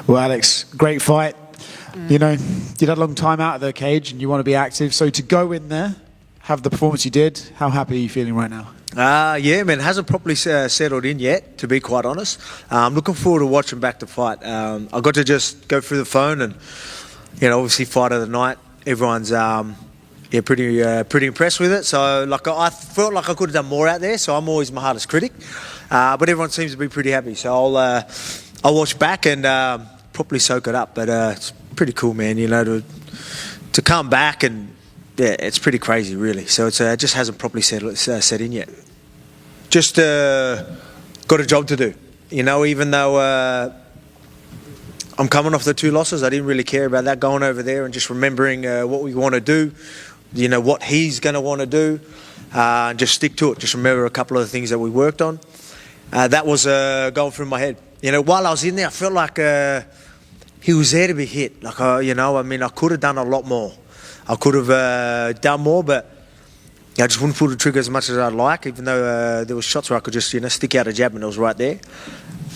Well, Alex, great fight. You know, you had a long time out of the cage and you want to be active. So to go in there, have the performance you did, how happy are you feeling right now? Yeah, man, it hasn't properly settled in yet, to be quite honest. I'm looking forward to watching back the fight. I got to just go through the phone and, you know, obviously fight of the night. Everyone's pretty impressed with it. So like I felt like I could have done more out there. So I'm always my hardest critic, but everyone seems to be pretty happy. So I'll watch back and properly soak it up. But it's pretty cool, man. You know, to come back and yeah, it's pretty crazy, really. So it just hasn't properly set in yet. Just got a job to do. You know, even though I'm coming off the 2 losses, I didn't really care about that, going over there and just remembering what we want to do, you know, what he's going to want to do, and just stick to it. Just remember a couple of the things that we worked on. That was going through my head. You know, while I was in there, I felt like he was there to be hit. Like, you know, I mean, I could have done a lot more. I could have done more, but I just wouldn't pull the trigger as much as I'd like, even though there were shots where I could just, you know, stick out a jab and it was right there.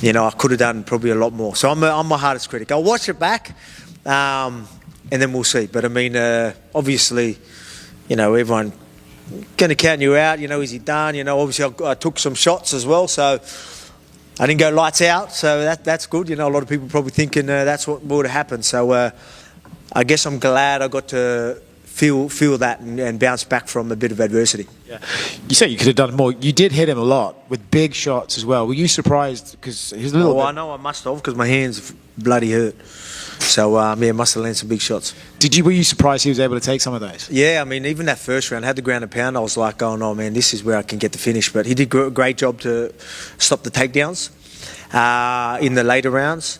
You know, I could have done probably a lot more. So I'm my hardest critic. I'll watch it back, and then we'll see. But I mean, obviously, you know, everyone going to count you out. You know, is he done? You know, obviously I took some shots as well, so I didn't go lights out. So that's good. You know, a lot of people probably thinking that's what would have happened. So I guess I'm glad I got to feel that and bounce back from a bit of adversity. Yeah. You say you could have done more. You did hit him a lot with big shots as well. Were you surprised? Because he's a little bit... I know I must have, because my hands bloody hurt. So yeah, must have landed some big shots. Were you surprised he was able to take some of those? Yeah, I mean, even that first round, had the ground and pound, I was like, oh no, man, this is where I can get the finish. But he did a great job to stop the takedowns in the later rounds.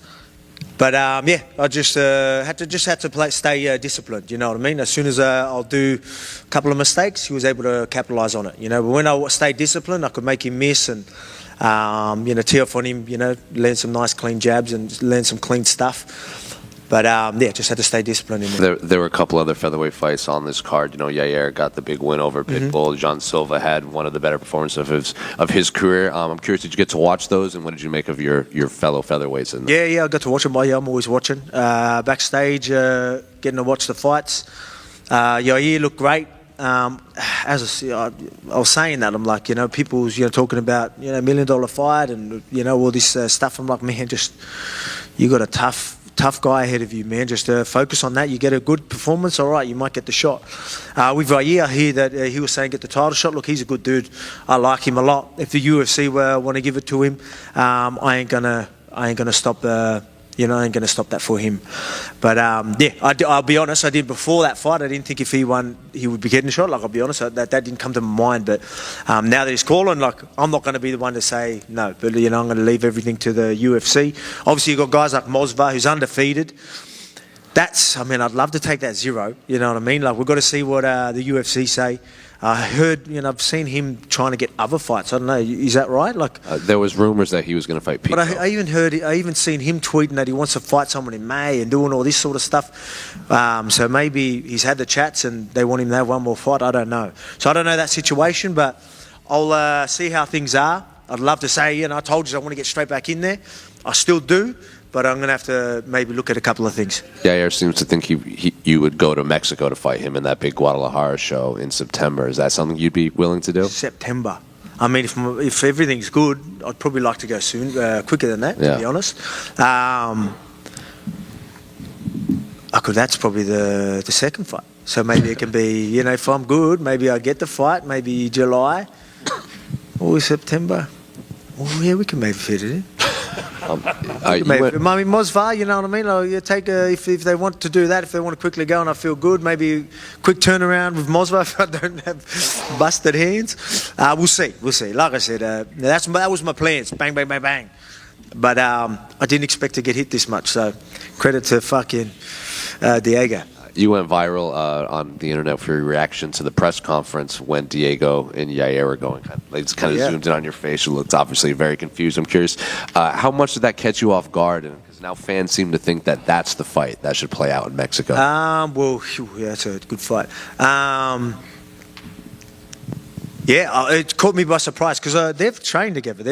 But yeah, I just had to stay disciplined. You know what I mean? As soon as I'll do a couple of mistakes, he was able to capitalise on it. You know, but when I stayed disciplined, I could make him miss and you know, tee off on him. You know, land some nice clean jabs and land some clean stuff. But yeah, just had to stay disciplined in there. There were a couple other featherweight fights on this card. You know, Yair got the big win over Pitbull. John Silva had one of the better performances of his career. I'm curious, did you get to watch those, and what did you make of your fellow featherweights in them? Yeah, I got to watch them. Yeah, I'm always watching. Backstage, getting to watch the fights. Yair looked great. As I was saying that, I'm like, you know, people's, you know, talking about, you know, $1 million fight and, you know, all this stuff. I'm like, man, just, you got a tough guy ahead of you, man. Just focus on that. You get a good performance, all right, you might get the shot. With Yair, I hear that he was saying get the title shot. Look, he's a good dude. I like him a lot. If the UFC want to give it to him, I ain't gonna stop. You know, I ain't gonna stop that for him. But yeah, I'll be honest. I did before that fight. I didn't think if he won, he would be getting a shot. Like, I'll be honest, that didn't come to my mind. But now that he's calling, like, I'm not going to be the one to say no. But you know, I'm going to leave everything to the UFC. Obviously, you've got guys like Movsar, who's undefeated. I mean, I'd love to take that 0. You know what I mean? Like, we've got to see what the UFC say. I heard, you know, I've seen him trying to get other fights. I don't know, is that right? Like, there was rumors that he was going to fight Pico. But I even seen him tweeting that he wants to fight someone in May and doing all this sort of stuff. So maybe he's had the chats and they want him to have one more fight. I don't know. So I don't know that situation, but I'll see how things are. I'd love to say, you know, I told you I want to get straight back in there. I still do. But I'm going to have to maybe look at a couple of things. Yair seems to think you would go to Mexico to fight him in that big Guadalajara show in September. Is that something you'd be willing to do? September. I mean, if everything's good, I'd probably like to go soon, quicker than that, to be honest. That's probably the second fight. So maybe it can be, you know, if I'm good, maybe I get the fight, maybe July or September. Oh, yeah, we can maybe fit it in. I mean, Movsar, you know what I mean? Like, you take if they want to do that, if they want to quickly go and I feel good, maybe quick turnaround with Movsar if I don't have busted hands. We'll see. Like I said, that was my plans. Bang, bang, bang, bang. But I didn't expect to get hit this much. So credit to fucking Diego. You went viral on the internet for your reaction to the press conference when Diego and Yair were going. They just kind of zoomed in on your face. You looked obviously very confused. I'm curious, how much did that catch you off guard? Because now fans seem to think that that's the fight that should play out in Mexico. Well, yeah, that's a good fight. Yeah, it caught me by surprise because they've trained together.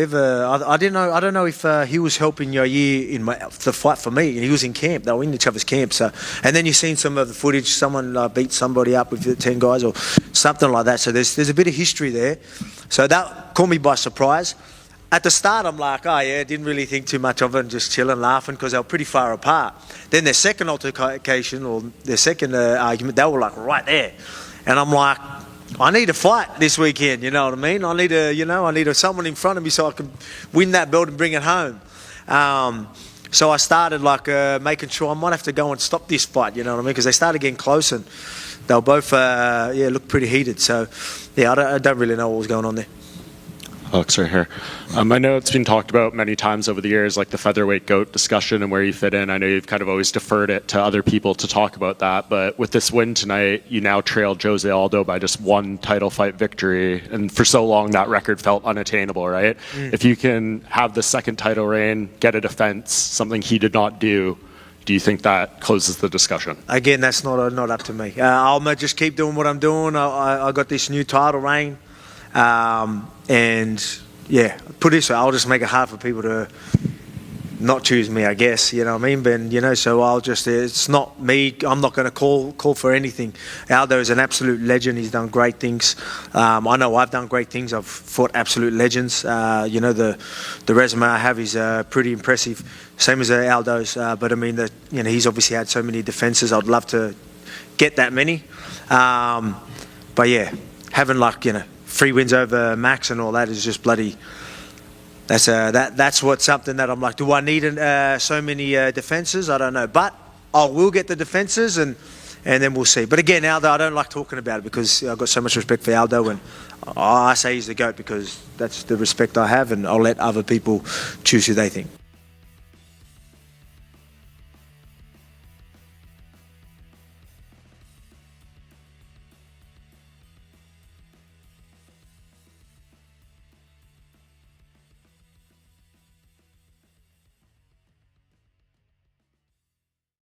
I didn't know. I don't know if he was helping Yair in the fight for me. He was in camp. They were in each other's camp. So, and then you've seen some of the footage. Someone beat somebody up with the 10 guys or something like that. So there's a bit of history there. So that caught me by surprise. At the start, I'm like, oh yeah, didn't really think too much of it and just chilling, laughing because they were pretty far apart. Then their second altercation or their second argument, they were like right there, and I'm like, I need a fight this weekend. You know what I mean? I need someone in front of me so I can win that belt and bring it home. So I started like making sure I might have to go and stop this fight. You know what I mean? Because they started getting close and they were both look pretty heated. So yeah, I don't really know what was going on there. Alex, right here. I know it's been talked about many times over the years, like the featherweight GOAT discussion and where you fit in. I know you've kind of always deferred it to other people to talk about that, but with this win tonight, you now trailed Jose Aldo by just one title fight victory, and for so long that record felt unattainable, right? If you can have the second title reign, get a defense, something he did not do you think that closes the discussion? Again, that's not up to me. I'll just keep doing what I'm doing. I got this new title reign. And yeah, put it this way, I'll just make it hard for people to not choose me, I guess, you know what I mean? But, so I'll just, it's not me, I'm not going to call for anything. Aldo is an absolute legend, he's done great things. I know I've done great things, I've fought absolute legends. The resume I have is pretty impressive, same as Aldo's, but I mean, he's obviously had so many defenses, I'd love to get that many. But yeah, having 3 wins over Max and all that is just bloody. That's something that I'm like. Do I need so many defenses? I don't know, but I will get the defenses and then we'll see. But again, Aldo, I don't like talking about it because I've got so much respect for Aldo, and I say he's the GOAT because that's the respect I have, and I'll let other people choose who they think.